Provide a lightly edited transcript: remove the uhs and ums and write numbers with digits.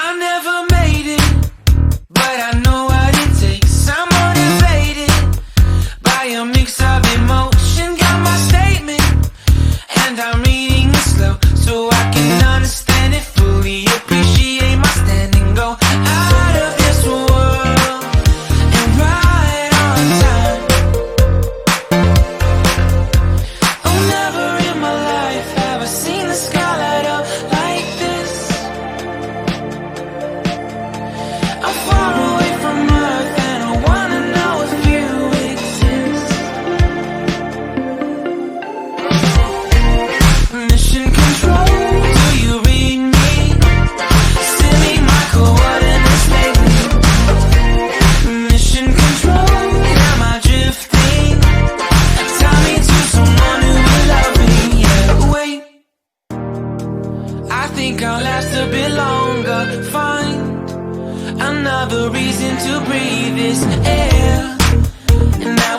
I never made it, but I know what it takes. I'm motivated by a mix of emotion. Got my statement, and I'm reading it slow so I can understand it fully. Appreciate my stand and go out of this world and right on time. Oh, never in my life have I seen the sky light up like this. I'm far away from Earth and I wanna know if you exist. Mission control, do you read me? Send me my coordinates lately. Mission control, am I drifting? Tie me to someone who will love me. Yeah, wait, I think I'll last a bit longer. Find another reason to breathe this air, and I